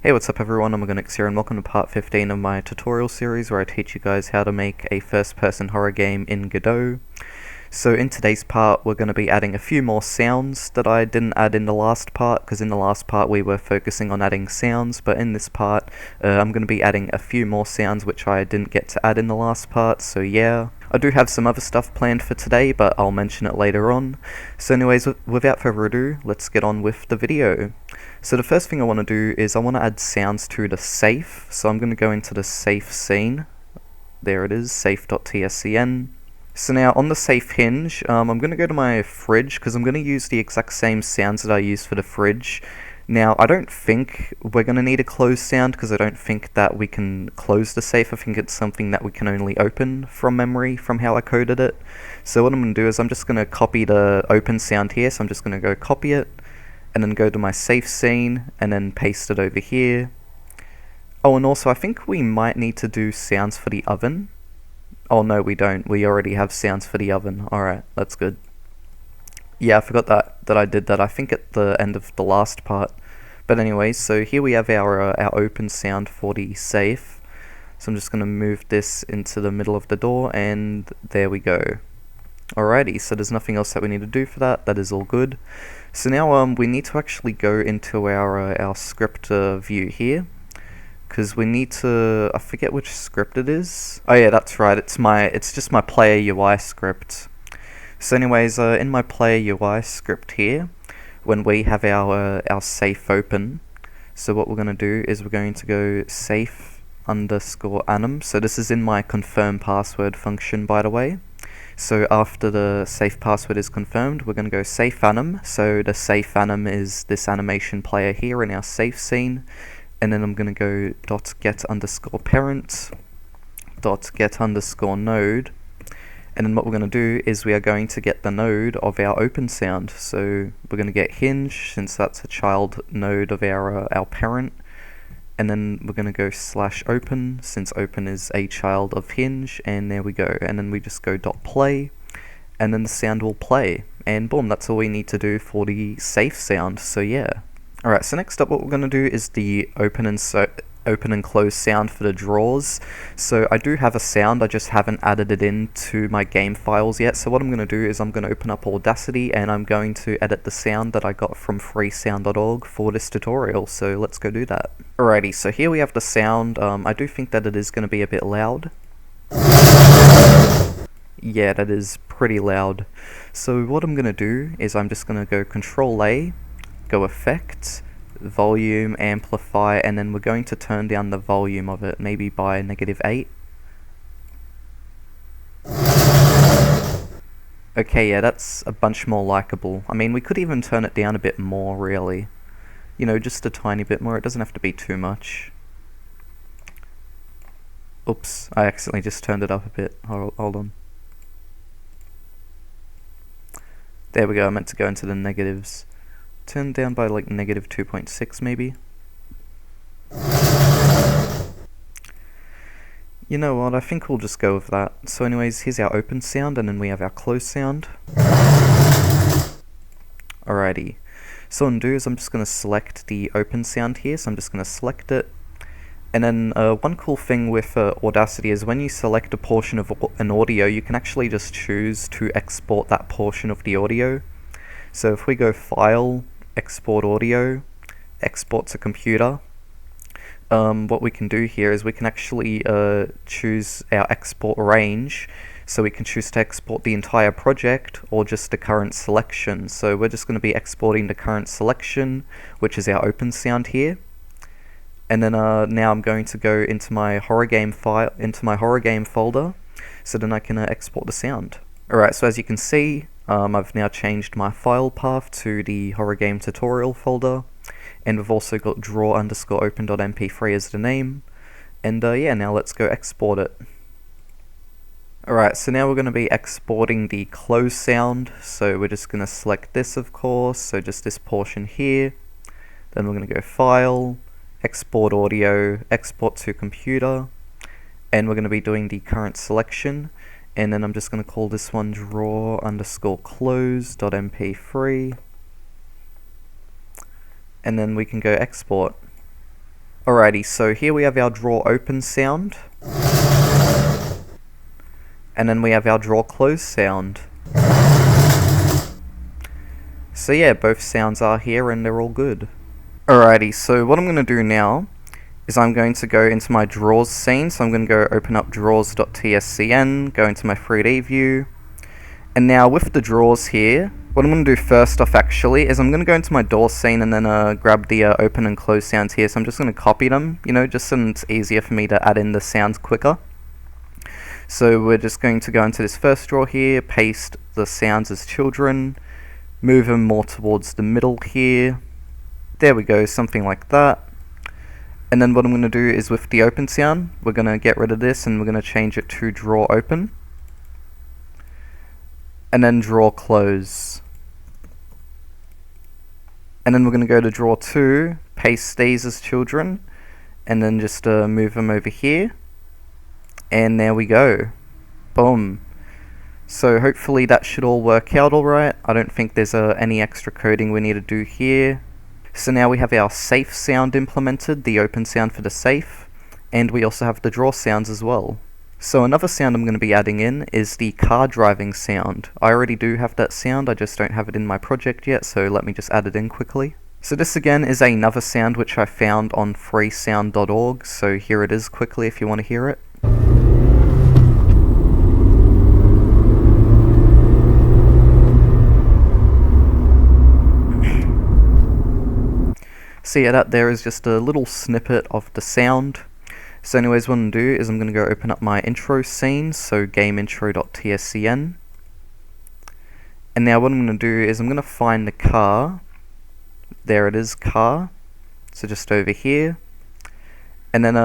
Hey, what's up everyone, Omogonix here and welcome to part 15 of my tutorial series where I teach you guys how to make a first-person horror game in Godot. So in today's part we're going to be adding a few more sounds that I didn't add in the last part, because in the last part we were focusing on adding sounds, but in this part I'm going to be adding a few more sounds which I didn't get to add in the last part, so yeah. I do have some other stuff planned for today, but I'll mention it later on. So anyways, without further ado, let's get on with the video. So the first thing I want to do is I want to add sounds to the safe, so I'm going to go into the safe scene. There it is, safe.tscn. So now on the safe hinge, I'm going to go to my fridge because I'm going to use the exact same sounds that I use for the fridge. Now I don't think we're going to need a close sound because I don't think that we can close the safe. I think it's something that we can only open from memory from how I coded it. So what I'm going to do is I'm just going to copy the open sound here, so I'm just going to go copy it and then go to my safe scene and then paste it over here. Oh, and also I think we might need to do sounds for the oven. Oh no, we don't. We already have sounds for the oven. Alright, that's good. Yeah, I forgot that I did that, I think at the end of the last part. But anyway, so here we have our open sound for the safe. So I'm just going to move this into the middle of the door, and there we go. Alrighty, so there's nothing else that we need to do for that. That is all good. So now we need to actually go into our script view here, because we need to, I forget which script it is. Oh yeah, that's right, it's just my player UI script. So anyways, in my player UI script here, when we have our safe open, so what we're going to do is we're going to go safe_anim. So this is in my confirm password function, by the way. So after the safe password is confirmed, we're going to go safe anim. So the safe anim is this animation player here in our safe scene. And then I'm going to go .get_parent, .get_node. And then what we're going to do is we are going to get the node of our open sound. So we're going to get hinge, since that's a child node of our parent. And then we're going to go /open, since open is a child of hinge, and there we go. And then we just go .play, and then the sound will play. And boom, that's all we need to do for the safe sound, so yeah. Alright, so next up what we're going to do is the open and close sound for the drawers. So I do have a sound, I just haven't added it into my game files yet. So what I'm going to do is I'm going to open up Audacity and I'm going to edit the sound that I got from freesound.org for this tutorial. So let's go do that. Alrighty, so here we have the sound. I do think that it is going to be a bit loud. Yeah, that is pretty loud. So what I'm going to do is I'm just going to go Control A, go Effect, volume, amplify, and then we're going to turn down the volume of it, maybe by -8. Okay, yeah, that's a bunch more likable. I mean, we could even turn it down a bit more, really. You know, just a tiny bit more, it doesn't have to be too much. Oops, I accidentally just turned it up a bit. Hold on. There we go, I meant to go into the negatives. Turn down by like -2.6 maybe. You know what, I think we'll just go with that. So anyways, here's our open sound and then we have our close sound. Alrighty. So what I'm going to do is I'm just going to select the open sound here, so I'm just going to select it. And then one cool thing with Audacity is when you select a portion of an audio, you can actually just choose to export that portion of the audio. So if we go File, Export Audio, Export to Computer, what we can do here is we can actually choose our export range. So we can choose to export the entire project or just the current selection. So we're just going to be exporting the current selection, which is our open sound here. And then now I'm going to go into my horror game file, into my horror game folder, so then I can export the sound. Alright, so as you can see, I've now changed my file path to the horror game tutorial folder, and we've also got draw_open.mp3 as the name. And yeah, now let's go export it. Alright, so now we're going to be exporting the close sound, so we're just going to select this, of course, so just this portion here. Then we're going to go File, Export Audio, Export to Computer, and we're going to be doing the current selection. And then I'm just going to call this one draw_close.mp3, and then we can go export. Alrighty, so here we have our draw open sound. And then we have our draw close sound. So yeah, both sounds are here and they're all good. Alrighty, so what I'm going to do now is I'm going to go into my draws scene. So I'm going to go open up draws.tscn, go into my 3D view. And now with the draws here, what I'm going to do first off actually is I'm going to go into my door scene and then grab the open and close sounds here. So I'm just going to copy them, just so it's easier for me to add in the sounds quicker. So we're just going to go into this first draw here, paste the sounds as children, move them more towards the middle here. There we go, something like that. And then what I'm going to do is with the open sound, we're going to get rid of this and we're going to change it to draw open. And then draw close. And then we're going to go to draw 2, paste these as children, and then just move them over here. And there we go. Boom. So hopefully that should all work out alright. I don't think there's any extra coding we need to do here. So now we have our safe sound implemented, the open sound for the safe, and we also have the draw sounds as well. So another sound I'm going to be adding in is the car driving sound. I already do have that sound, I just don't have it in my project yet, so let me just add it in quickly. So this again is another sound which I found on freesound.org, so here it is quickly if you want to hear it. So yeah, that there is just a little snippet of the sound. So anyways, what I'm going to do is I'm going to go open up my intro scene, so gameintro.tscn. And now what I'm going to do is I'm going to find the car. There it is, car. So just over here. And then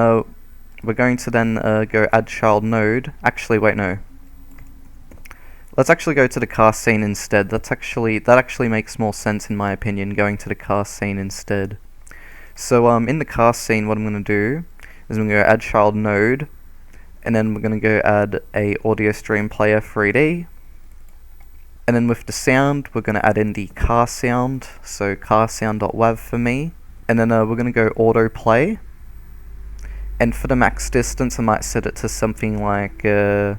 we're going to then go add child node. Actually, wait, no. Let's actually go to the car scene instead. That actually makes more sense in my opinion, going to the car scene instead. So in the car scene, what I'm going to do is I'm going to go add child node, and then we're going to go add a audio stream player 3D. And then with the sound, we're going to add in the car sound, so carsound.wav for me. And then we're going to go auto play. And for the max distance, I might set it to something like, I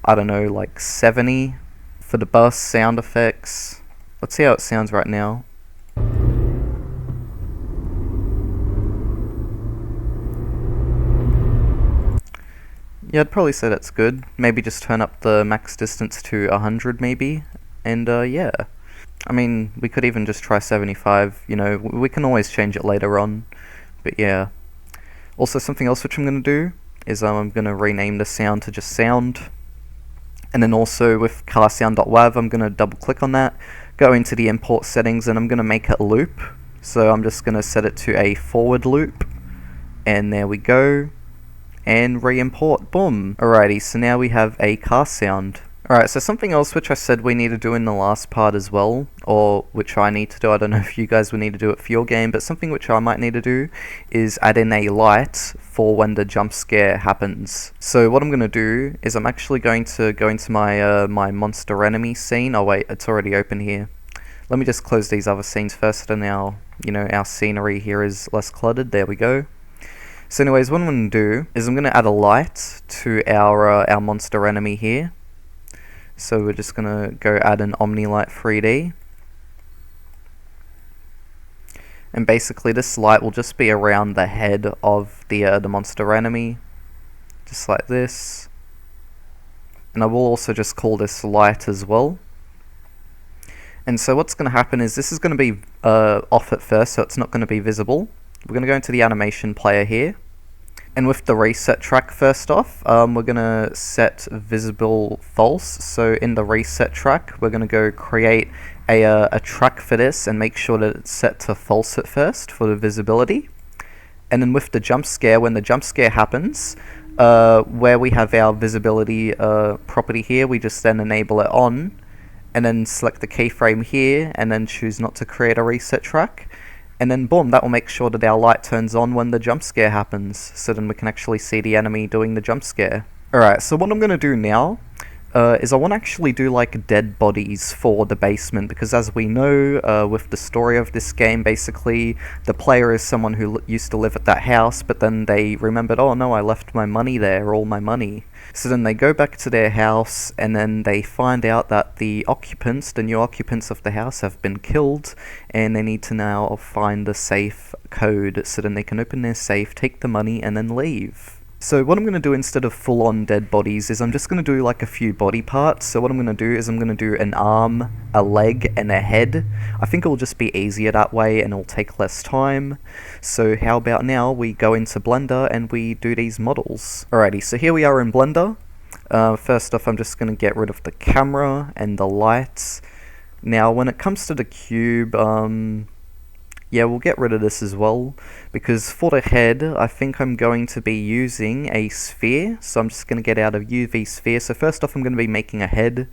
don't know, like 70. For the bus sound effects, let's see how it sounds right now. Yeah, I'd probably say that's good. Maybe just turn up the max distance to 100 maybe. And yeah. I mean, we could even just try 75, we can always change it later on. But yeah. Also something else which I'm going to do is I'm going to rename the sound to just sound. And then also with carsound.wav, I'm going to double click on that, go into the import settings, and I'm going to make it a loop. So I'm just going to set it to a forward loop. And there we go. And re-import, boom. Alrighty, so now we have a car sound. Alright, so something else which I said we need to do in the last part as well, or which I need to do, I don't know if you guys would need to do it for your game, but something which I might need to do is add in a light for when the jump scare happens. So what I'm going to do is I'm actually going to go into my my monster enemy scene. Oh wait, it's already open here. Let me just close these other scenes first, and now, our scenery here is less cluttered. There we go. So anyways, what I'm going to do is I'm going to add a light to our monster enemy here. So we're just going to go add an OmniLight 3D. And basically this light will just be around the head of the monster enemy. Just like this. And I will also just call this light as well. And so what's going to happen is this is going to be off at first, so it's not going to be visible. We're going to go into the animation player here. And with the reset track first off, we're going to set visible false. So in the reset track, we're going to go create a track for this and make sure that it's set to false at first for the visibility. And then with the jump scare, when the jump scare happens, where we have our visibility property here, we just then enable it on, and then select the keyframe here, and then choose not to create a reset track. And then boom, that will make sure that our light turns on when the jump scare happens, so then we can actually see the enemy doing the jump scare. Alright, so what I'm going to do now, is I want to actually do like dead bodies for the basement, because as we know, with the story of this game, basically the player is someone who used to live at that house, but then they remembered, oh no, I left my money there, all my money. So then they go back to their house, and then they find out that the new occupants of the house have been killed, and they need to now find the safe code, so then they can open their safe, take the money, and then leave. So what I'm going to do instead of full-on dead bodies is I'm just going to do like a few body parts. So what I'm going to do is I'm going to do an arm, a leg, and a head. I think it'll just be easier that way and it'll take less time. So how about now we go into Blender and we do these models. Alrighty, so here we are in Blender. First off, I'm just going to get rid of the camera and the lights. Now when it comes to the cube, yeah, we'll get rid of this as well, because for the head, I think I'm going to be using a sphere, so I'm just going to get out of UV sphere. So first off, I'm going to be making a head,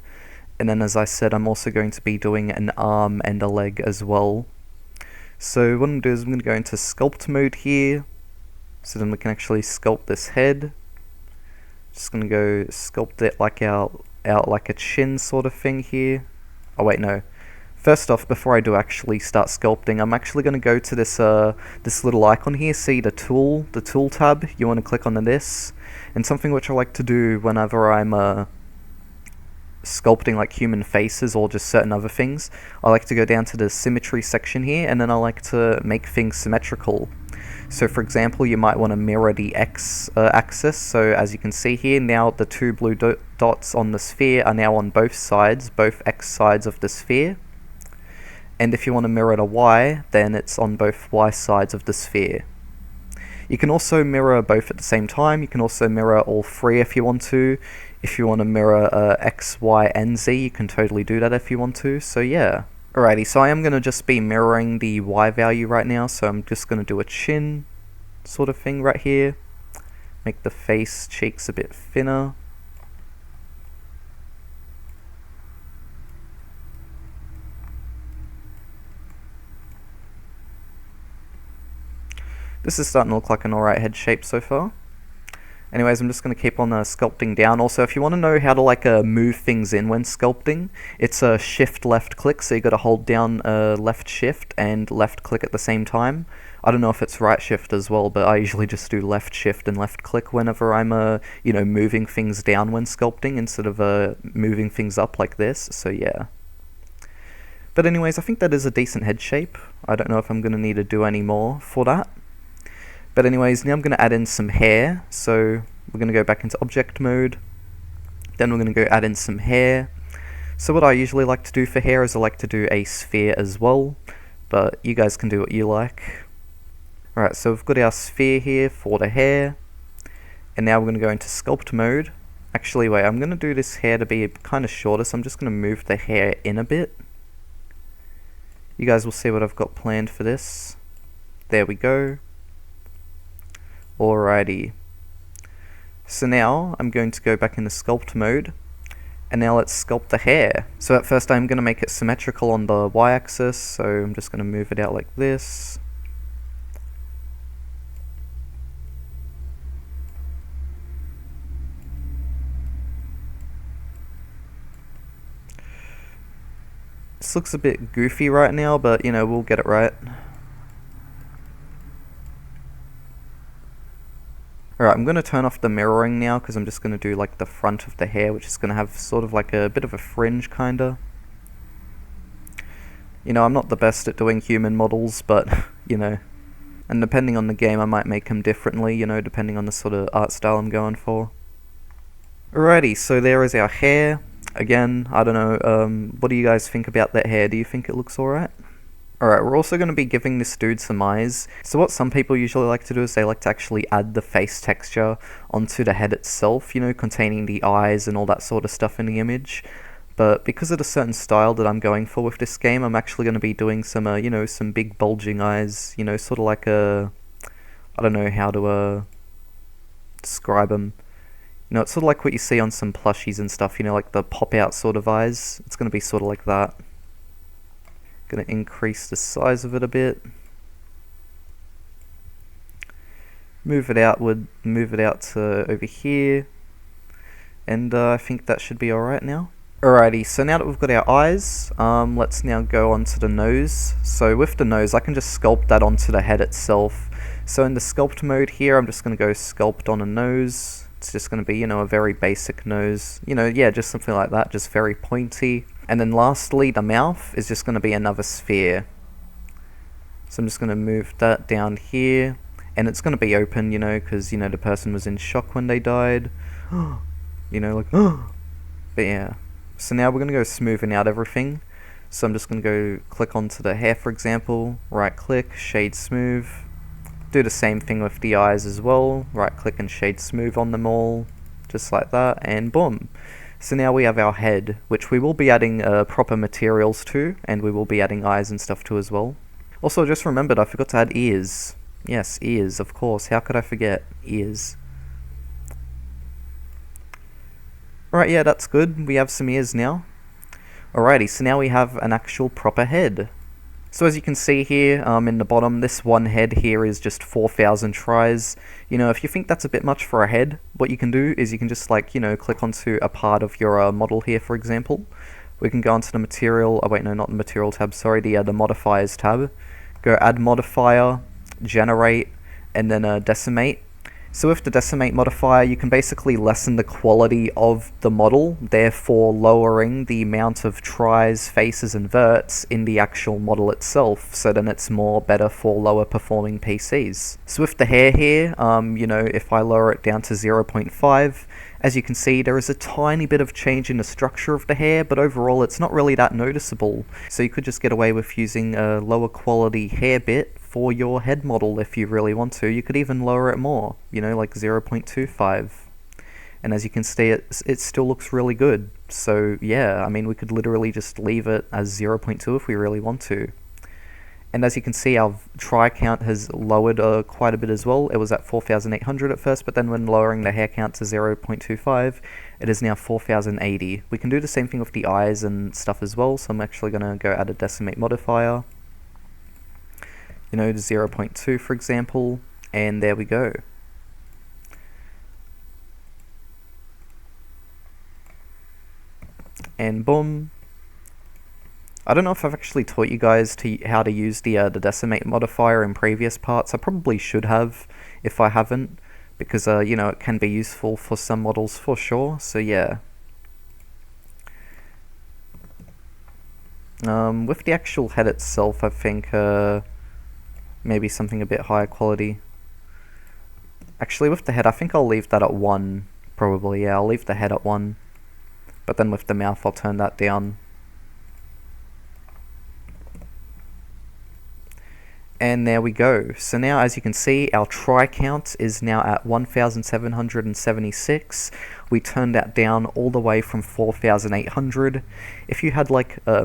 and then as I said, I'm also going to be doing an arm and a leg as well. So what I'm going to do is I'm going to go into sculpt mode here, so then we can actually sculpt this head. Just going to go sculpt it like out like a chin sort of thing here. Oh wait, no. First off, before I do actually start sculpting, I'm actually going to go to this this little icon here, see the tool tab. You want to click on this, and something which I like to do whenever I'm sculpting like human faces or just certain other things, I like to go down to the symmetry section here, and then I like to make things symmetrical. So for example, you might want to mirror the X axis, so as you can see here, now the two blue dots on the sphere are now on both sides, both X sides of the sphere. And if you want to mirror the Y, then it's on both Y sides of the sphere. You can also mirror both at the same time. You can also mirror all three if you want to. If you want to mirror X, Y, and Z, you can totally do that if you want to. So yeah. Alrighty, so I am going to just be mirroring the Y value right now. So I'm just going to do a chin sort of thing right here. Make the face cheeks a bit thinner. This is starting to look like an alright head shape so far. Anyways, I'm just going to keep on sculpting down. Also, if you want to know how to like move things in when sculpting, it's a shift left click, so you got to hold down left shift and left click at the same time. I don't know if it's right shift as well, but I usually just do left shift and left click whenever I'm you know, moving things down when sculpting instead of moving things up like this. So yeah. But anyways, I think that is a decent head shape. I don't know if I'm going to need to do any more for that. But anyways, now I'm going to add in some hair. So we're going to go back into object mode. Then we're going to go add in some hair. So what I usually like to do for hair is I like to do a sphere as well. But you guys can do what you like. Alright, so we've got our sphere here for the hair. And now we're going to go into sculpt mode. Actually, wait, I'm going to do this hair to be kind of shorter, so I'm just going to move the hair in a bit. You guys will see what I've got planned for this. There we go. Alrighty. So now I'm going to go back into sculpt mode, and now let's sculpt the hair. So at first I'm going to make it symmetrical on the y-axis, so I'm just going to move it out like this. This looks a bit goofy right now, but you know, we'll get it right. Alright, I'm going to turn off the mirroring now, because I'm just going to do like the front of the hair, which is going to have sort of like a bit of a fringe, kinda. You know, I'm not the best at doing human models, but, you know. And depending on the game, I might make them differently, you know, depending on the sort of art style I'm going for. Alrighty, so there is our hair. Again, I don't know, what do you guys think about that hair? Do you think it looks alright? Alright, we're also going to be giving this dude some eyes. So what some people usually like to do is they like to actually add the face texture onto the head itself, you know, containing the eyes and all that sort of stuff in the image. But because of the certain style that I'm going for with this game, I'm actually going to be doing some, you know, some big bulging eyes, you know, sort of like a... I don't know how to describe them. You know, it's sort of like what you see on some plushies and stuff, you know, like the pop-out sort of eyes. It's going to be sort of like that. Going to increase the size of it a bit. Move it outward, move it out to over here. And I think that should be alright now. Alrighty, so now that we've got our eyes, let's now go on to the nose. So with the nose, I can just sculpt that onto the head itself. So in the sculpt mode here, I'm just going to go sculpt on a nose. It's just going to be, a very basic nose. Yeah, just something like that, just very pointy. And then lastly, the mouth is just going to be another sphere. So I'm just going to move that down here. And it's going to be open, because, the person was in shock when they died. Like, but yeah. So now we're going to go smoothing out everything. So I'm just going to go click onto the hair, for example. Right click, shade smooth. Do the same thing with the eyes as well. Right click and shade smooth on them all. Just like that, and boom. So now we have our head, which we will be adding proper materials to, and we will be adding eyes and stuff to as well. Also, I just remembered I forgot to add ears. Yes, ears, of course. How could I forget? Ears. Right, yeah, that's good. We have some ears now. Alrighty, so now we have an actual proper head. So as you can see here, in the bottom, this one head here is just 4,000 tries. If you think that's a bit much for a head, what you can do is you can just click onto a part of your model here, for example. We can go onto the material, oh wait, no, not the material tab, sorry, the modifiers tab. Go add modifier, generate, and then decimate. So with the decimate modifier, you can basically lessen the quality of the model, therefore lowering the amount of tries, faces, and verts in the actual model itself, so then it's more better for lower performing PCs. So with the hair here, if I lower it down to 0.5, as you can see, there is a tiny bit of change in the structure of the hair, but overall it's not really that noticeable. So you could just get away with using a lower quality hair bit for your head model if you really want to. You could even lower it more, like 0.25. And as you can see, it still looks really good. So yeah, we could literally just leave it as 0.2 if we really want to. And as you can see, our try count has lowered quite a bit as well. It was at 4,800 at first, but then when lowering the hair count to 0.25, it is now 4,080. We can do the same thing with the eyes and stuff as well, so I'm actually going to go add a decimate modifier. To 0.2 for example, and there we go. And boom. I don't know if I've actually taught you guys how to use the decimate modifier in previous parts. I probably should have, if I haven't, because it can be useful for some models for sure. So yeah. With the actual head itself, I think maybe something a bit higher quality. Actually, with the head, I think I'll leave that at 1. Probably, yeah, I'll leave the head at 1. But then with the mouth, I'll turn that down. And there we go. So now, as you can see, our try count is now at 1,776. We turned that down all the way from 4,800. If you had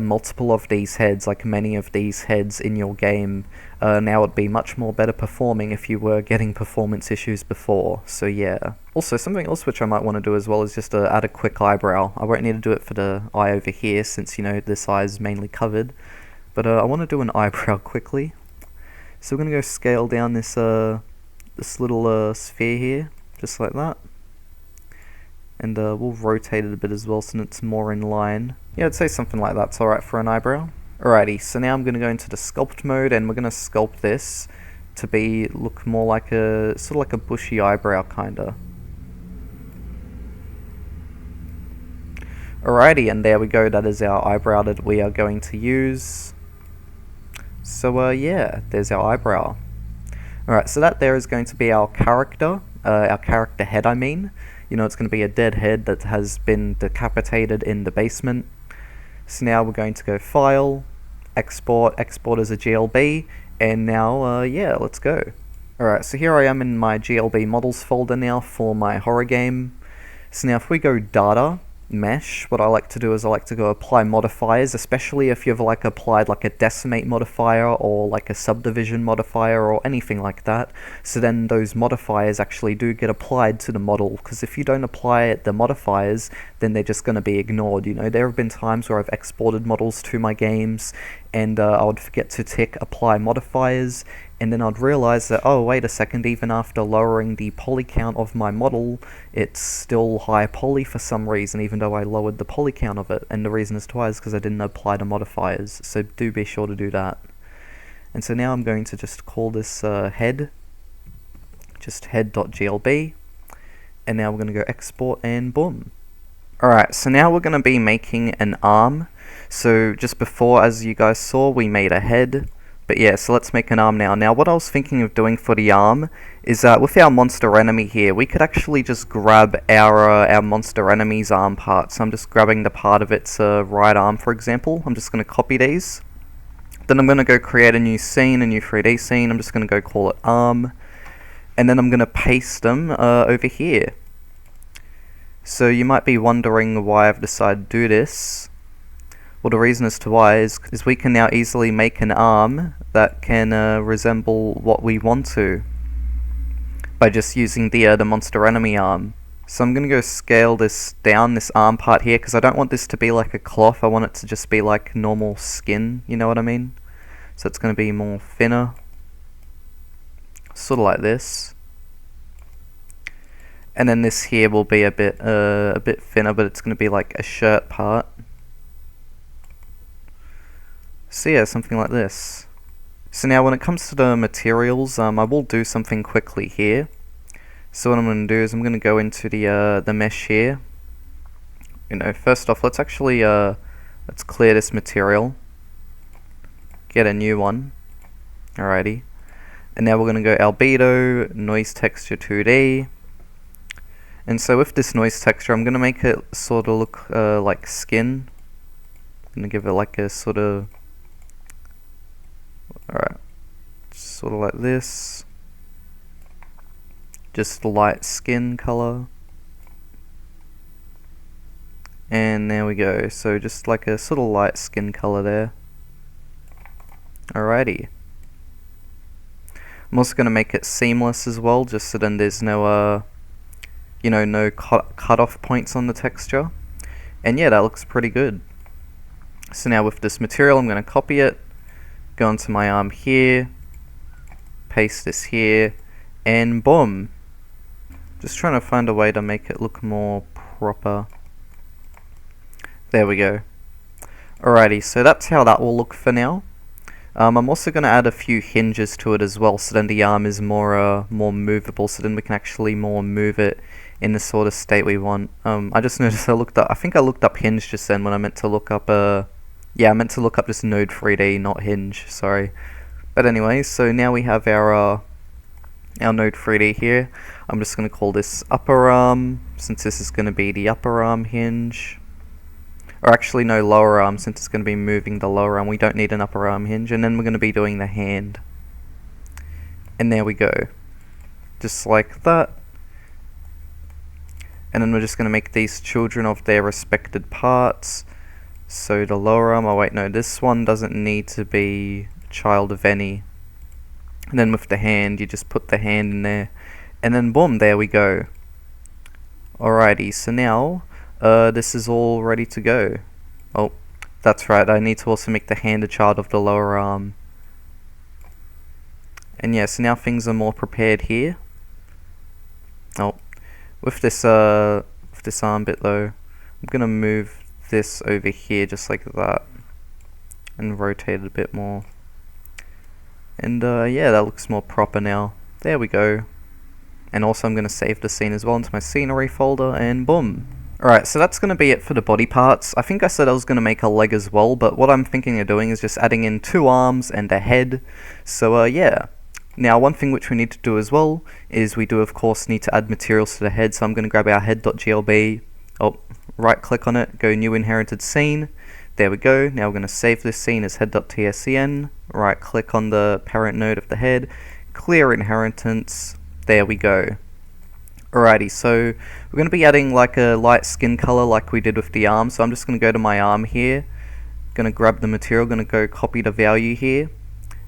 multiple of these heads, many of these heads in your game, now it'd be much more better performing if you were getting performance issues before. So yeah. Also, something else which I might want to do as well is just add a quick eyebrow. I won't need to do it for the eye over here since, this eye is mainly covered. But I want to do an eyebrow quickly. So we're going to go scale down this little sphere here, just like that. And we'll rotate it a bit as well so it's more in line. Yeah, I'd say something like that's alright for an eyebrow. Alrighty, so now I'm going to go into the sculpt mode and we're going to sculpt this to look more like a, sort of like a bushy eyebrow kinda. Alrighty, and there we go, that is our eyebrow that we are going to use. So yeah, there's our eyebrow. Alright, so that there is going to be our character head I mean. It's going to be a dead head that has been decapitated in the basement. So now we're going to go File, Export as a GLB, and now, yeah, let's go. Alright, so here I am in my GLB models folder now for my horror game. So now if we go Data, Mesh, what I like to do is I like to go apply modifiers, especially if you've applied a decimate modifier or a subdivision modifier or anything like that. So then those modifiers actually do get applied to the model, because if you don't apply the modifiers, then they're just going to be ignored. There have been times where I've exported models to my games and I would forget to tick apply modifiers, and then I'd realize that, oh wait a second, even after lowering the poly count of my model, it's still high poly for some reason, even though I lowered the poly count of it. And the reason as to why is because I didn't apply the modifiers, so do be sure to do that. And so now I'm going to just call this head, just head.glb, and now we're going to go export, and boom. Alright, so now we're going to be making an arm. So just before, as you guys saw, we made a head. But yeah, so let's make an arm now. Now what I was thinking of doing for the arm is that with our monster enemy here, we could actually just grab our monster enemy's arm part. So I'm just grabbing the part of its right arm, for example. I'm just going to copy these. Then I'm going to go create a new scene, a new 3D scene. I'm just going to go call it arm. And then I'm going to paste them over here. So you might be wondering why I've decided to do this. Well, the reason as to why is we can now easily make an arm that can resemble what we want to by just using the monster enemy arm. So I'm going to go scale this down, this arm part here, because I don't want this to be like a cloth. I want it to just be like normal skin, you know what I mean? So it's going to be more thinner, sort of like this. And then this here will be a bit thinner, but it's going to be like a shirt part. So yeah, something like this. So now when it comes to the materials, I will do something quickly here. So what I'm going to do is I'm going to go into the mesh here. First off, let's actually let's clear this material. Get a new one. Alrighty. And now we're going to go albedo, noise texture 2D. And so with this noise texture, I'm going to make it sort of look like skin. I'm going to give it like a sort of... Alright, sort of like this. Just light skin color. And there we go. So just like a sort of light skin color there. Alrighty. I'm also going to make it seamless as well, just so then there's no no cut-off points on the texture. And yeah, that looks pretty good. So now with this material, I'm going to copy it, go onto my arm here, paste this here, and boom. Just trying to find a way to make it look more proper. There we go. Alrighty, so that's how that will look for now. I'm also going to add a few hinges to it as well, so then the arm is more movable, so then we can actually more move it in the sort of state we want. I just noticed I think I looked up hinge just then when I meant to look up I meant to look up just node 3D, not hinge, sorry. But anyway, so now we have our node 3D here. I'm just going to call this upper arm, since this is going to be the upper arm hinge. Or actually no, lower arm, since it's going to be moving the lower arm. We don't need an upper arm hinge. And then we're going to be doing the hand. And there we go. Just like that. And then we're just going to make these children of their respected parts. So the lower arm, oh wait, no, this one doesn't need to be child of any. And then with the hand, you just put the hand in there. And then boom, there we go. Alrighty, so now, this is all ready to go. Oh, that's right, I need to also make the hand a child of the lower arm. And yeah, so now things are more prepared here. Oh, with this arm bit though, I'm gonna move this over here just like that. And rotate it a bit more. And yeah, that looks more proper now. There we go. And also I'm going to save the scene as well into my scenery folder, and boom. Alright, so that's going to be it for the body parts. I think I said I was going to make a leg as well, but what I'm thinking of doing is just adding in 2 arms and a head. So yeah. Now one thing which we need to do as well is we do of course need to add materials to the head, so I'm going to grab our head.glb, right click on it, go new inherited scene. There we go. Now we're going to save this scene as head.tscn, right click on the parent node of the head, clear inheritance, there we go. Alrighty, so we're going to be adding like a light skin color like we did with the arm, so I'm just going to go to my arm here, going to grab the material, going to go copy the value here,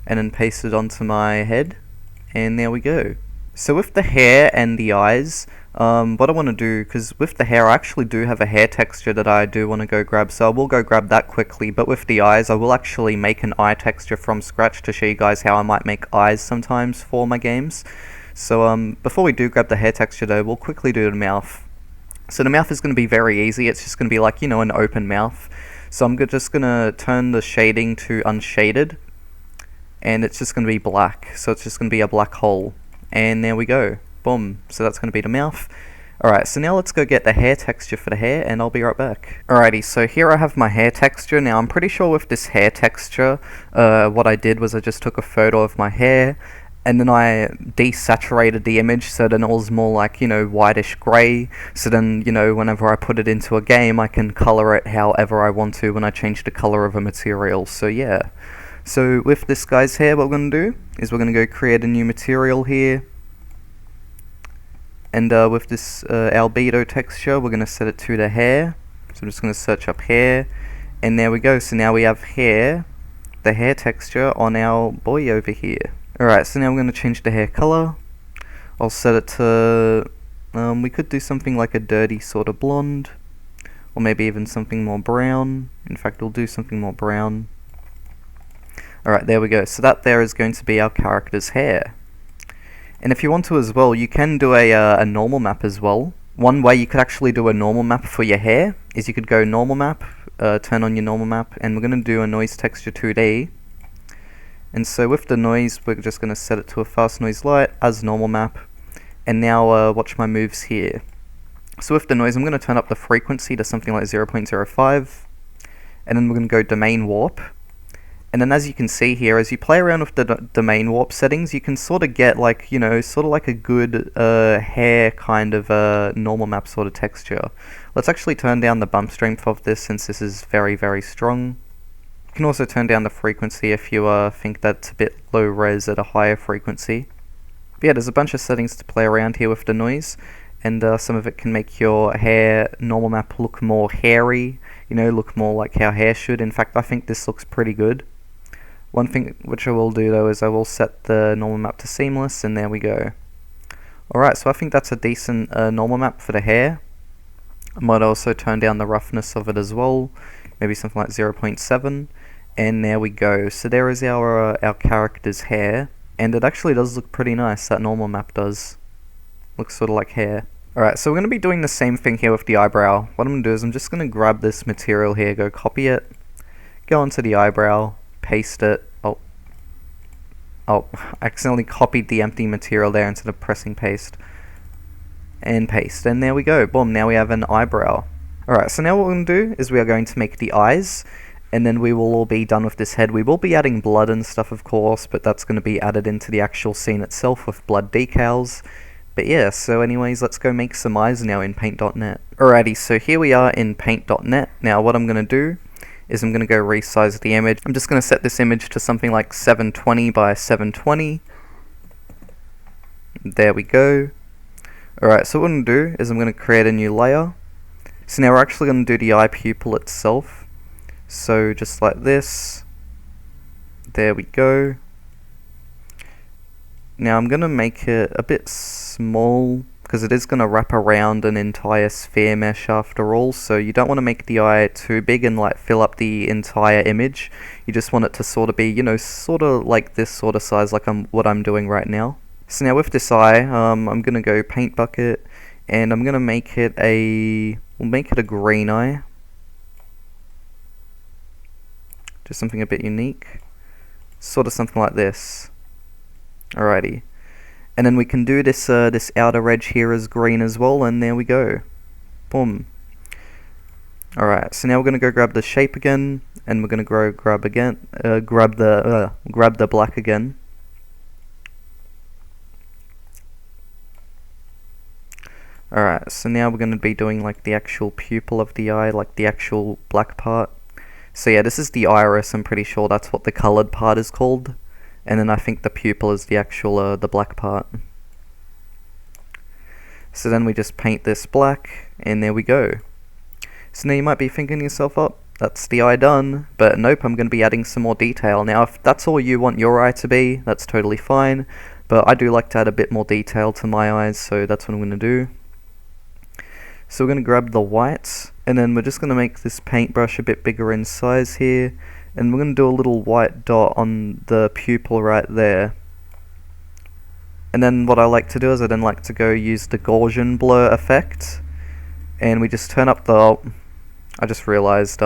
and then paste it onto my head, and there we go. So with the hair and the eyes, what I want to do, because with the hair I actually do have a hair texture that I do want to go grab, so I will go grab that quickly. But with the eyes, I will actually make an eye texture from scratch to show you guys how I might make eyes sometimes for my games. So before we do grab the hair texture though, we'll quickly do the mouth. So the mouth is going to be very easy. It's just going to be like, an open mouth. So I'm just going to turn the shading to unshaded, and it's just going to be black. So it's just going to be a black hole, and there we go. Boom. So that's going to be the mouth. Alright, so now let's go get the hair texture for the hair, and I'll be right back. Alrighty, so here I have my hair texture. Now I'm pretty sure with this hair texture, what I did was I just took a photo of my hair, and then I desaturated the image so then it was more like, whitish grey. So then, whenever I put it into a game, I can color it however I want to when I change the color of a material. So yeah. So with this guy's hair, what we're going to do is we're going to go create a new material here. And with this albedo texture, we're going to set it to the hair. So I'm just going to search up hair, and there we go. So now we have hair, the hair texture on our boy over here. Alright, so now we're going to change the hair color. I'll set it to, we could do something like a dirty sort of blonde, or maybe even something more brown. In fact, we'll do something more brown. Alright, there we go. So that there is going to be our character's hair. And if you want to as well, you can do a normal map as well. One way you could actually do a normal map for your hair is you could go normal map, turn on your normal map, and we're going to do a noise texture 2D. And so with the noise, we're just going to set it to a fast noise light as normal map. And now watch my moves here. So with the noise, I'm going to turn up the frequency to something like 0.05. And then we're going to go domain warp. And then as you can see here, as you play around with the domain warp settings, you can sort of get like, sort of like a good hair kind of normal map sort of texture. Let's actually turn down the bump strength of this since this is very, very strong. You can also turn down the frequency if you think that's a bit low res at a higher frequency. But yeah, there's a bunch of settings to play around here with the noise, and some of it can make your hair normal map look more hairy, look more like how hair should. In fact, I think this looks pretty good. One thing which I will do though is I will set the normal map to seamless, and there we go. Alright, so I think that's a decent normal map for the hair. I might also turn down the roughness of it as well, maybe something like 0.7, and there we go. So there is our character's hair, and it actually does look pretty nice, that normal map does. Looks sort of like hair. Alright, so we're going to be doing the same thing here with the eyebrow. What I'm going to do is I'm just going to grab this material here, go copy it, go onto the eyebrow, paste it. Oh, I accidentally copied the empty material there instead of pressing paste. And paste, and there we go. Boom, now we have an eyebrow. Alright, so now what we're going to do is we are going to make the eyes, and then we will all be done with this head. We will be adding blood and stuff, of course, but that's going to be added into the actual scene itself with blood decals. But yeah, so anyways, let's go make some eyes now in paint.net. Alrighty, so here we are in paint.net. Now what I'm going to do is I'm going to go resize the image. I'm just going to set this image to something like 720 by 720. There we go. Alright, so what I'm going to do is I'm going to create a new layer. So now we're actually going to do the eye pupil itself. So just like this. There we go. Now I'm going to make it a bit small, because it is going to wrap around an entire sphere mesh after all, so you don't want to make the eye too big and like fill up the entire image. You just want it to sort of be, sort of like this sort of size, like what I'm doing right now. So now with this eye, I'm going to go paint bucket, and I'm going to make it we'll make it a green eye. Just something a bit unique. Sort of something like this. Alrighty. And then we can do this this outer edge here as green as well, and there we go. Boom. Alright, so now we're going to go grab the shape again, and we're going to grab the black again. Alright, so now we're going to be doing like the actual pupil of the eye, like the actual black part. So yeah, this is the iris, I'm pretty sure that's what the coloured part is called. And then I think the pupil is the actual, the black part. So then we just paint this black, and there we go. So now you might be thinking to yourself, oh, that's the eye done. But nope, I'm going to be adding some more detail. Now if that's all you want your eye to be, that's totally fine. But I do like to add a bit more detail to my eyes, so that's what I'm going to do. So we're going to grab the white, and then we're just going to make this paintbrush a bit bigger in size here, and we're going to do a little white dot on the pupil right there. And then what I like to do is I then like to go use the Gaussian blur effect, and we just turn up the... I just realized,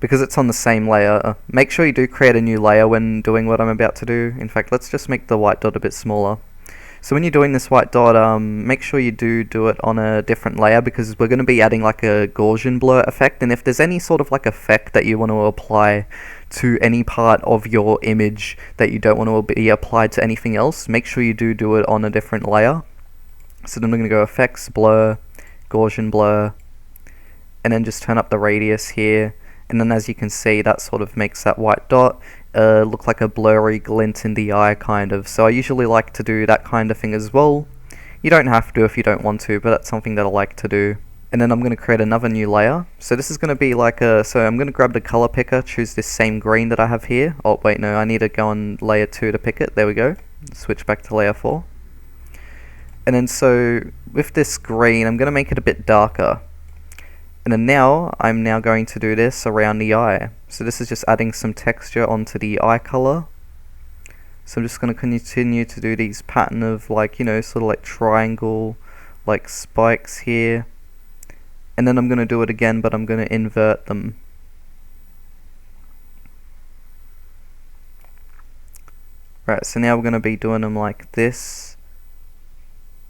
because it's on the same layer, make sure you do create a new layer when doing what I'm about to do. In fact, let's just make the white dot a bit smaller. So when you're doing this white dot, make sure you do it on a different layer, because we're going to be adding like a Gaussian blur effect, and if there's any sort of like effect that you want to apply to any part of your image that you don't want to be applied to anything else, make sure you do it on a different layer. So then we're going to go Effects, Blur, Gaussian Blur, and then just turn up the radius here, and then as you can see, that sort of makes that white dot look like a blurry glint in the eye kind of. So I usually like to do that kind of thing as well. You don't have to if you don't want to, but that's something that I like to do. And then I'm going to create another new layer. So this is going to be like a... So I'm going to grab the color picker, choose this same green that I have here. Oh wait, no, I need to go on layer 2 to pick it. There we go. Switch back to layer 4. And then so with this green, I'm going to make it a bit darker. And then I'm now going to do this around the eye. So this is just adding some texture onto the eye color. So I'm just going to continue to do these pattern of like, you know, sort of like triangle, like spikes here. And then I'm going to do it again, but I'm going to invert them. Right, so now we're going to be doing them like this.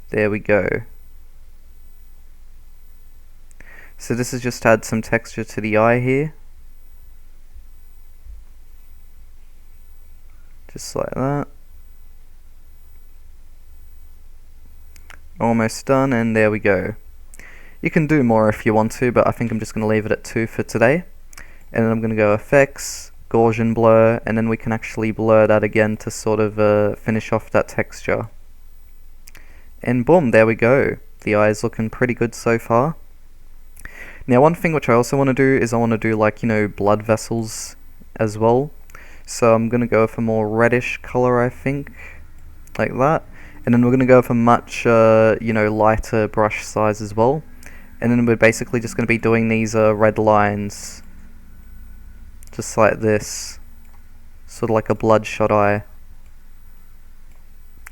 There we go. So this is just to add some texture to the eye here. Just like that. Almost done, and there we go. You can do more if you want to, but I think I'm just going to leave it at 2 for today. And then I'm going to go Effects, Gaussian Blur, and then we can actually blur that again to sort of finish off that texture. And boom, there we go. The eye is looking pretty good so far. Now one thing which I also want to do is I want to do like, you know, blood vessels as well. So I'm going to go for more reddish color, I think, like that. And then we're going to go for much, you know, lighter brush size as well. And then we're basically just going to be doing these red lines, just like this, sort of like a bloodshot eye.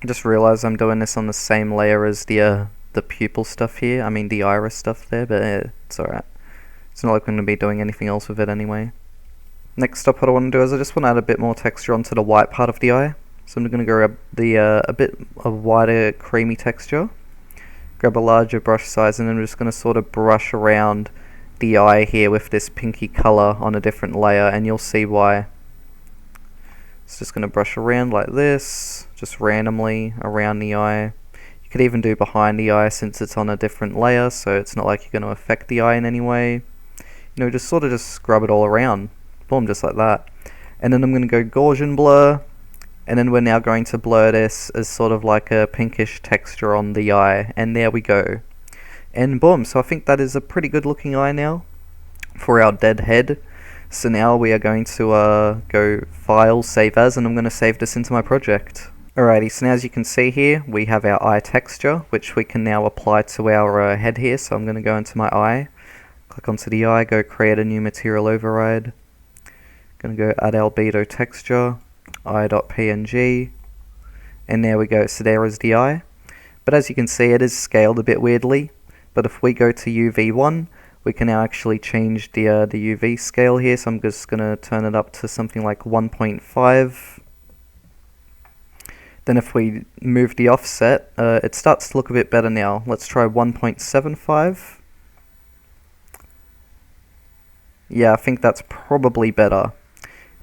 I just realized I'm doing this on the same layer as the pupil stuff here, I mean the iris stuff there, but it's alright. It's not like I'm going to be doing anything else with it anyway. Next up, what I want to do is I just want to add a bit more texture onto the white part of the eye. So I'm going to grab a bit of wider creamy texture, grab a larger brush size, and then I'm just going to sort of brush around the eye here with this pinky color on a different layer, and you'll see why. It's just going to brush around like this, just randomly around the eye. You could even do behind the eye since it's on a different layer, so it's not like you're going to affect the eye in any way. You know, just sort of just scrub it all around. Boom, just like that. And then I'm going to go Gaussian blur, and then we're now going to blur this as sort of like a pinkish texture on the eye, and there we go. And boom, so I think that is a pretty good looking eye now for our dead head. So now we are going to go File, Save As, and I'm going to save this into my project. Alrighty, so now as you can see here, we have our eye texture, which we can now apply to our head here. So I'm going to go into my eye, click onto the eye, go create a new material override. Going to go add albedo texture, eye.png, and there we go. So there is the eye. But as you can see, it is scaled a bit weirdly. But if we go to UV1, we can now actually change the UV scale here. So I'm just going to turn it up to something like 1.5. Then if we move the offset, it starts to look a bit better now. Let's try 1.75. Yeah, I think that's probably better.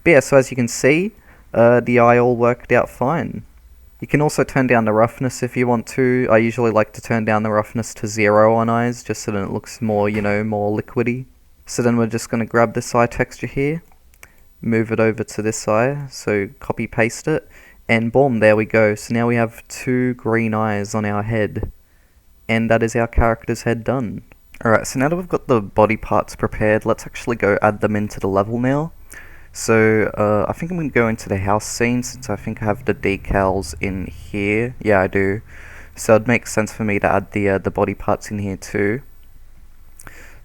But yeah, so as you can see, the eye all worked out fine. You can also turn down the roughness if you want to. I usually like to turn down the roughness to 0 on eyes, just so that it looks more, you know, more liquidy. So then we're just going to grab this eye texture here, move it over to this eye, so copy paste it, and boom, there we go. So now we have 2 green eyes on our head, and that is our character's head done. Alright, so now that we've got the body parts prepared, let's actually go add them into the level now. So I think I'm going to go into the house scene, since I think I have the decals in here. Yeah, I do. So it makes sense for me to add the body parts in here too.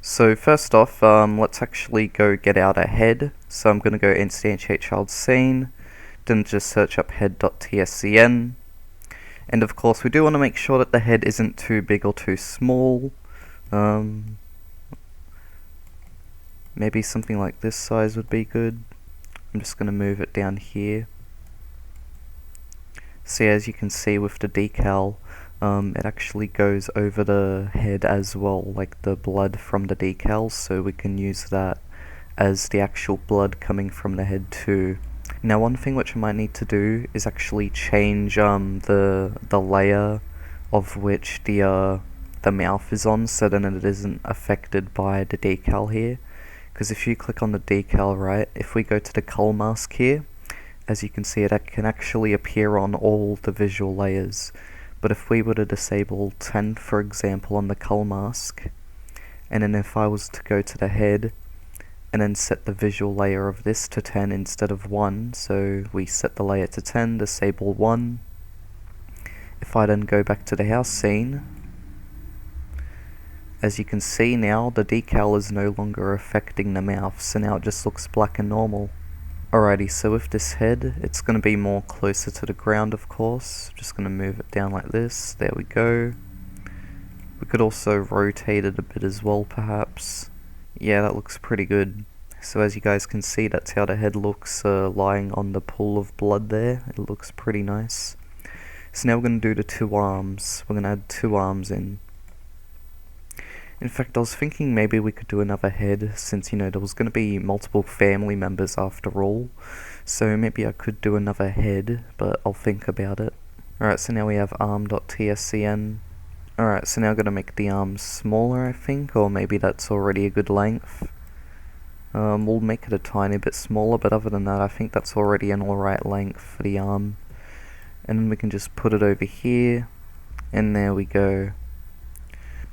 So first off, let's actually go get out a head. So I'm going to go instantiate child scene, then just search up head.tscn. And of course we do want to make sure that the head isn't too big or too small. Maybe something like this size would be good. I'm just going to move it down here. So as you can see with the decal, it actually goes over the head as well, like the blood from the decals, so we can use that as the actual blood coming from the head too. Now one thing which I might need to do is actually change the layer of which the mouth is on, so then it isn't affected by the decal here. Because if you click on the decal, right, if we go to the color mask here, as you can see, it can actually appear on all the visual layers. But if we were to disable 10, for example, on the color mask, and then if I was to go to the head and then set the visual layer of this to 10 instead of 1, so we set the layer to 10, disable 1. If I then go back to the house scene, as you can see now, the decal is no longer affecting the mouth, so now it just looks black and normal. Alrighty, so with this head, it's going to be more closer to the ground, of course. Just going to move it down like this. There we go. We could also rotate it a bit as well, perhaps. Yeah, that looks pretty good. So as you guys can see, that's how the head looks lying on the pool of blood there. It looks pretty nice. So now we're going to do the two arms. We're going to add two arms in. In fact, I was thinking maybe we could do another head, since, you know, there was going to be multiple family members after all. So maybe I could do another head, but I'll think about it. Alright, so now we have arm.tscn. Alright, so now I'm going to make the arms smaller, I think, or maybe that's already a good length. We'll make it a tiny bit smaller, but other than that, I think that's already an alright length for the arm. And then we can just put it over here, and there we go.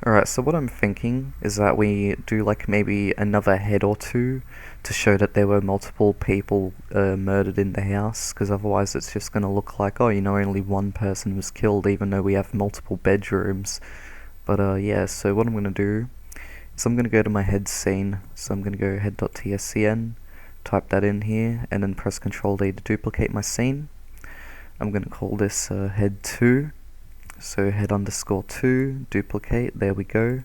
Alright, so what I'm thinking is that we do like maybe another head or two to show that there were multiple people murdered in the house, because otherwise it's just going to look like, oh, you know, only one person was killed even though we have multiple bedrooms. But yeah, so what I'm going to do is I'm going to go to my head scene, so I'm going to go head.tscn, type that in here, and then press Ctrl D to duplicate my scene. I'm going to call this head 2. So head underscore 2, duplicate, there we go.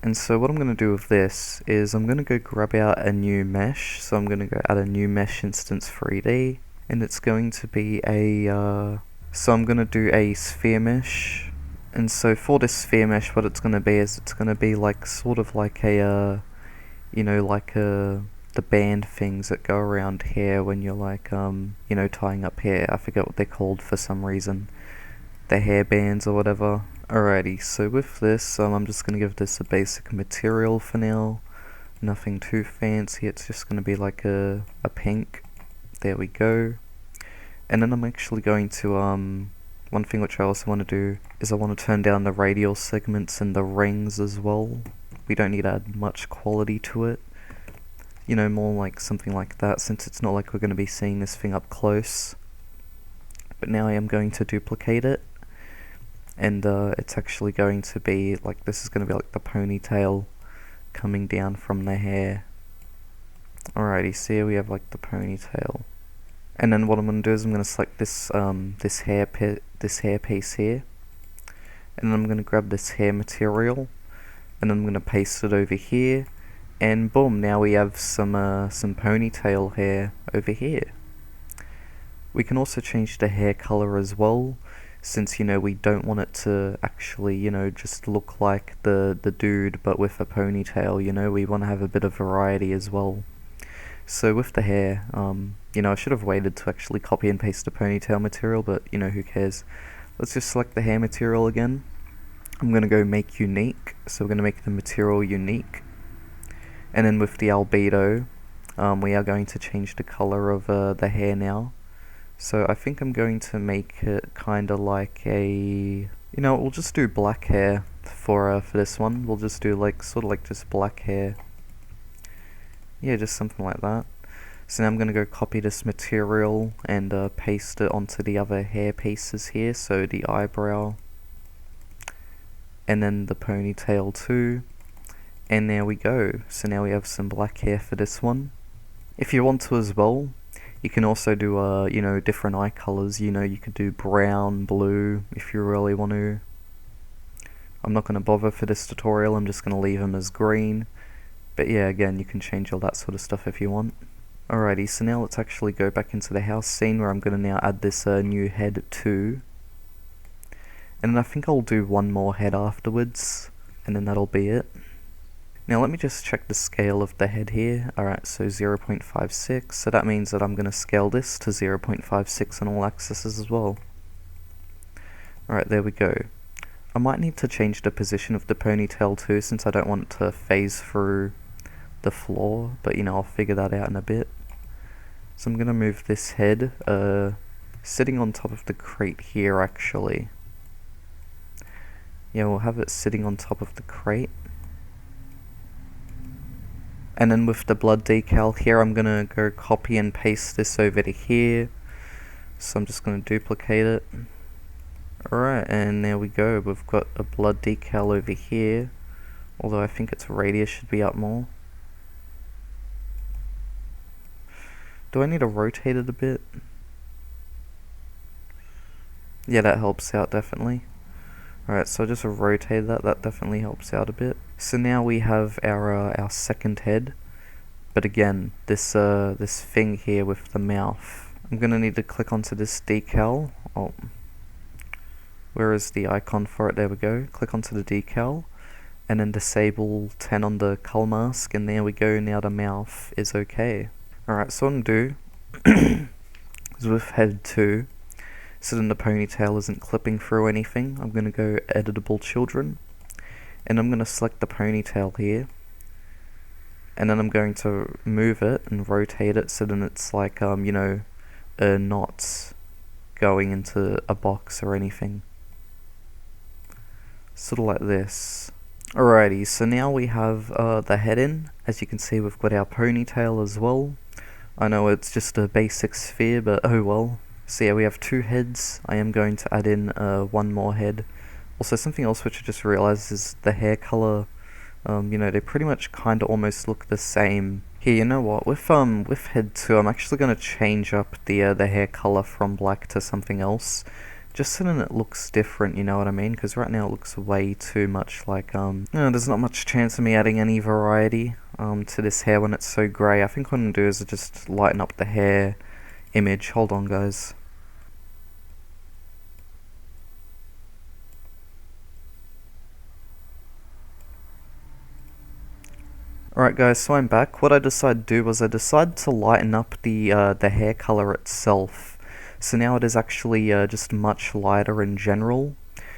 And so what I'm going to do with this is I'm going to go grab out a new mesh. So I'm going to go add a new mesh instance 3D. And it's going to be a, so I'm going to do a sphere mesh. And so for this sphere mesh, what it's going to be is it's going to be like, sort of like a, you know, like the band things that go around hair when you're like, you know, tying up hair. I forget what they're called for some reason. The hair bands or whatever. Alrighty, so with this, I'm just going to give this a basic material for now. Nothing too fancy, it's just going to be like a pink. There we go. And then I'm actually going to, one thing which I also want to do is I want to turn down the radial segments and the rings as well. We don't need to add much quality to it. You know, more like something like that, since it's not like we're going to be seeing this thing up close. But now I am going to duplicate it. And it's actually going to be like, this is going to be like the ponytail coming down from the hair. Alrighty, so here we have like the ponytail. And then what I'm going to do is I'm going to select this this hair piece here. And then I'm going to grab this hair material. And then I'm going to paste it over here. And boom, now we have some ponytail hair over here. We can also change the hair color as well, since, you know, we don't want it to actually, you know, just look like the dude but with a ponytail, you know, we want to have a bit of variety as well. So with the hair, you know, I should have waited to actually copy and paste the ponytail material, but, you know, who cares. Let's just select the hair material again. I'm going to go make unique, so we're going to make the material unique. And then with the albedo, we are going to change the color of the hair now. So I think I'm going to make it kind of like a, you know, we'll just do black hair for this one. We'll just do like, sort of like just black hair. Yeah, just something like that. So now I'm going to go copy this material and paste it onto the other hair pieces here. So the eyebrow, and then the ponytail too. And there we go. So now we have some black hair for this one. If you want to as well, you can also do different eye colors. You could do brown, blue, if you really want to. I'm not going to bother for this tutorial, I'm just going to leave them as green. But yeah, again, you can change all that sort of stuff if you want. Alrighty, so now let's actually go back into the house scene where I'm going to now add this new head too. And then I think I'll do one more head afterwards, and then that'll be it. Now let me just check the scale of the head here. Alright, so 0.56, so that means that I'm going to scale this to 0.56 on all axes as well. Alright, there we go. I might need to change the position of the ponytail too, since I don't want it to phase through the floor, but I'll figure that out in a bit. So I'm going to move this head, sitting on top of the crate here actually. Yeah, we'll have it sitting on top of the crate. And then with the blood decal here, I'm going to go copy and paste this over to here. So I'm just going to duplicate it. Alright, and there we go. We've got a blood decal over here. Although I think its radius should be up more. Do I need to rotate it a bit? Yeah, that helps out definitely. Alright, so I just rotate that definitely helps out a bit. So now we have our second head. But again, this thing here with the mouth. I'm gonna need to click onto this decal. Oh, where is the icon for it? There we go. Click onto the decal. And then disable 10 on the cull mask. And there we go, now the mouth is okay. Alright, so what I'm gonna do is with head 2. So then the ponytail isn't clipping through anything. I'm going to go editable children. And I'm going to select the ponytail here. And then I'm going to move it and rotate it so then it's like, not going into a box or anything. Sort of like this. Alrighty, so now we have the head in. As you can see, we've got our ponytail as well. I know it's just a basic sphere, but oh well. So yeah, we have 2 heads. I am going to add in one more head. Also, something else which I just realized is the hair color. They pretty much kind of almost look the same. Here, you know what? With head 2, I'm actually going to change up the hair color from black to something else, just so then it looks different. You know what I mean? Because right now it looks way too much like there's not much chance of me adding any variety to this hair when it's so grey. I think what I'm gonna do is just lighten up the hair image. Hold on, guys. Alright guys, so I'm back. What I decided to do was I decided to lighten up the hair color itself. So now it is actually just much lighter in general.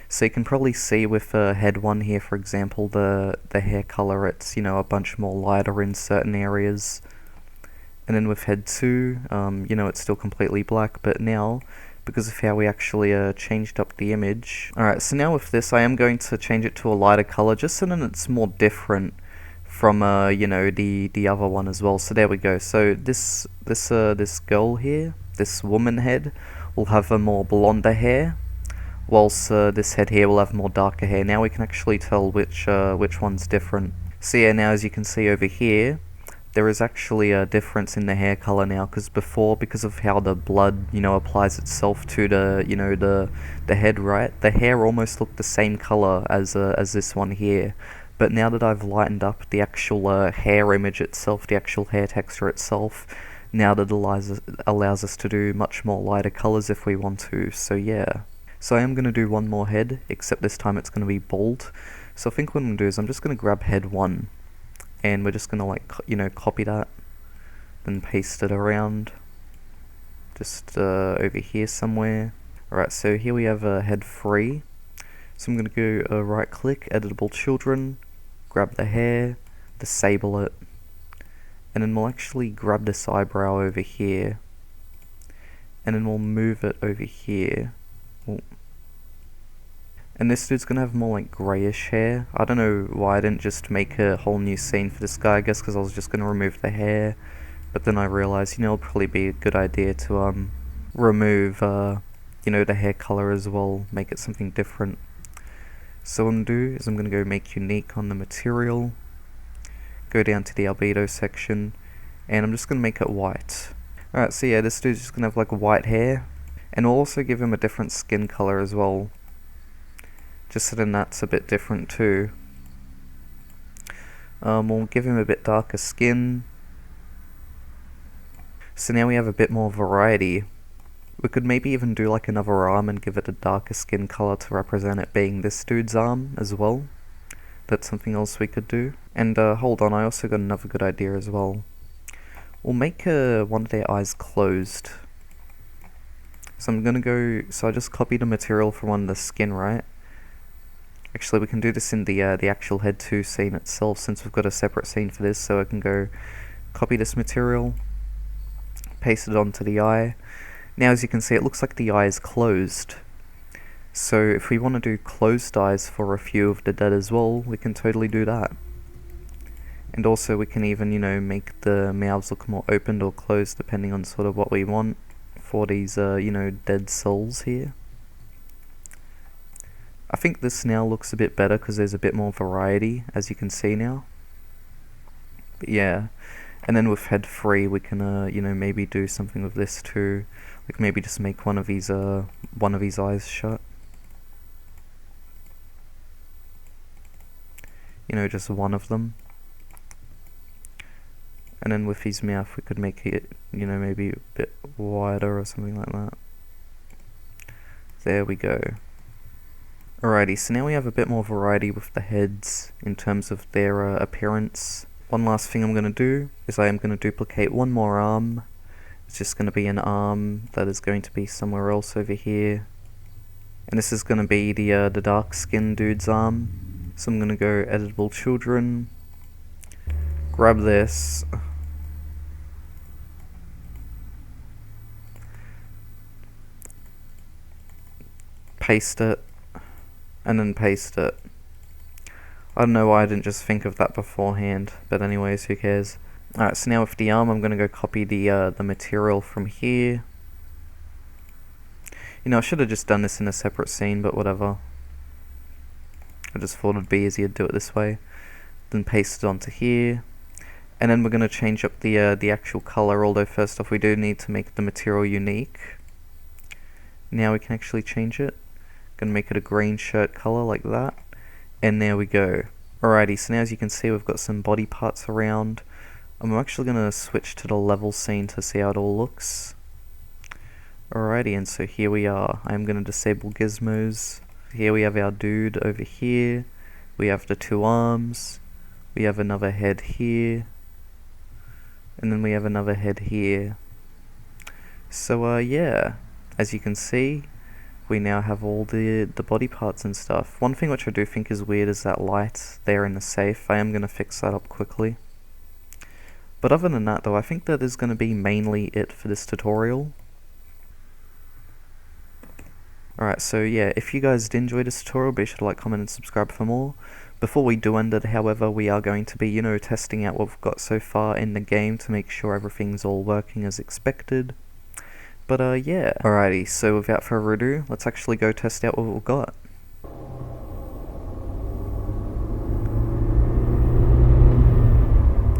So you can probably see with head 1 here, for example, the hair color, it's a bunch more lighter in certain areas. And then with head 2, it's still completely black, but now, because of how we actually changed up the image. Alright, so now with this, I am going to change it to a lighter color, just so then it's more different from, the other one as well. So there we go. So this girl here, this woman head, will have a more blonder hair, whilst this head here will have more darker hair. Now we can actually tell which one's different. So yeah, now as you can see over here, there is actually a difference in the hair color now, because before, because of how the blood, applies itself to the head, right? The hair almost looked the same color as this one here. But now that I've lightened up the actual hair image itself, the actual hair texture itself, now that allows us to do much more lighter colors if we want to. So yeah. So I am going to do one more head, except this time it's going to be bald. So I think what I'm going to do is I'm just going to grab head 1. And we're just gonna copy that, then paste it around, just over here somewhere. Alright, so here we have head 3. So I'm gonna go right click, editable children, grab the hair, disable it, and then we'll actually grab this eyebrow over here, and then we'll move it over here. Ooh. And this dude's gonna have more like greyish hair. I don't know why I didn't just make a whole new scene for this guy. I guess because I was just gonna remove the hair. But then I realized, it'll probably be a good idea to remove, the hair color as well. Make it something different. So what I'm gonna do is I'm gonna go make unique on the material. go down to the albedo section, and I'm just going to make it white. Alright, so yeah, this dude's just going to have like white hair, and we'll also give him a different skin color as well, just so then that's a bit different too. We'll give him a bit darker skin, so now we have a bit more variety. We could maybe even do like another arm and give it a darker skin color to represent it being this dude's arm as well. That's something else we could do. And hold on, I also got another good idea as well. We'll make one of their eyes closed. So I'm gonna go, so I just copied a material from one of the skin, right? Actually, we can do this in the actual head 2 scene itself, since we've got a separate scene for this. So I can go copy this material, paste it onto the eye. Now as you can see, it looks like the eye is closed. So if we want to do closed eyes for a few of the dead as well, we can totally do that. And also we can even, you know, make the mouths look more opened or closed depending on sort of what we want for these, you know, dead souls here. I think this now looks a bit better because there's a bit more variety, as you can see now. But yeah, and then with head 3 we can, you know, maybe do something with this too. Like maybe just make one of these eyes shut. You know, just one of them. And then with his mouth we could make it, you know, maybe a bit wider or something like that. There we go. Alrighty, so now we have a bit more variety with the heads in terms of their appearance. One last thing I'm going to do is I am going to duplicate one more arm. It's just going to be an arm that is going to be somewhere else over here. And this is going to be the dark skinned dude's arm. So I'm going to go editable children, grab this, paste it, and then paste it. I don't know why I didn't just think of that beforehand, but anyways, who cares. Alright, so now with the arm, I'm going to go copy the material from here. You know, I should have just done this in a separate scene, but whatever. I just thought it'd be easier to do it this way. Then paste it onto here. And then we're going to change up the actual color, although first off we do need to make the material unique. Now we can actually change it. Going to make it a green shirt color like that. And there we go. Alrighty, so now as you can see we've got some body parts around. I'm actually going to switch to the level scene to see how it all looks. Alrighty, and so here we are. I'm going to disable gizmos. Here we have our dude over here. We have the 2 arms. We have another head here. And then we have another head here. So yeah, as you can see, we now have all the body parts and stuff. One thing which I do think is weird is that light there in the safe. I am going to fix that up quickly. But other than that though, I think that is going to be mainly it for this tutorial. Alright, so yeah, if you guys did enjoy this tutorial, be sure to like, comment and subscribe for more. Before we do end it, however, we are going to be, you know, testing out what we've got so far in the game to make sure everything's all working as expected. But yeah. Alrighty, so without further ado, let's actually go test out what we've got.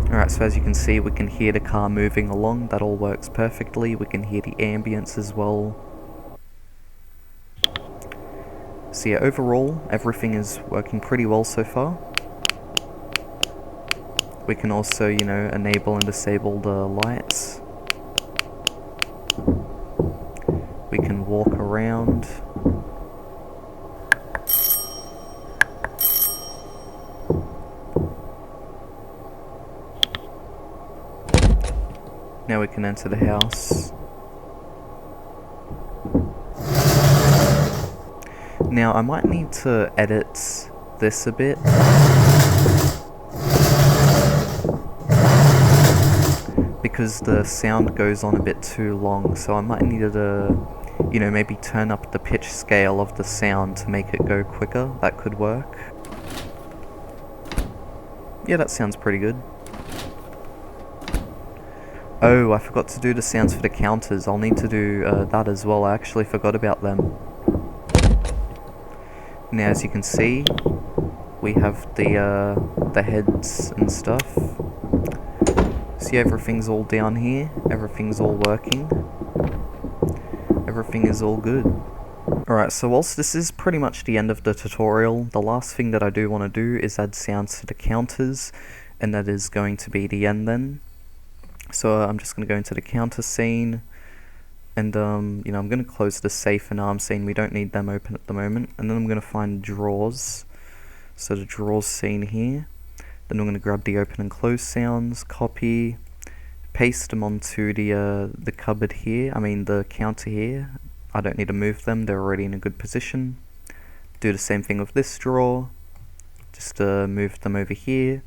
Alright, so as you can see, we can hear the car moving along. That all works perfectly. We can hear the ambience as well. So yeah, overall, everything is working pretty well so far. We can also, you know, enable and disable the lights. We can walk around. Now we can enter the house. Now I might need to edit this a bit. Because the sound goes on a bit too long, so I might need to, you know, maybe turn up the pitch scale of the sound to make it go quicker. That could work. Yeah, that sounds pretty good. Oh, I forgot to do the sounds for the counters. I'll need to do that as well. I actually forgot about them. Now, as you can see, we have the heads and stuff. See, everything's all down here, everything's all working, everything is all good. Alright, so whilst this is pretty much the end of the tutorial, the last thing that I do want to do is add sounds to the counters, and that is going to be the end then. So I'm just going to go into the counter scene, and you know, I'm going to close the safe and arm scene. We don't need them open at the moment. And then I'm going to find drawers, so the drawers scene here. Then I'm going to grab the open and close sounds, copy, paste them onto the cupboard here, the counter here. I don't need to move them, they're already in a good position. Do the same thing with this drawer, just move them over here,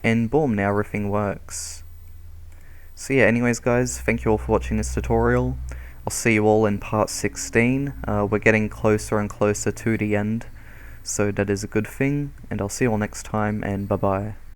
and boom, now everything works. So yeah, anyways guys, thank you all for watching this tutorial. I'll see you all in part 16. We're getting closer and closer to the end, so that is a good thing, and I'll see you all next time, and bye bye.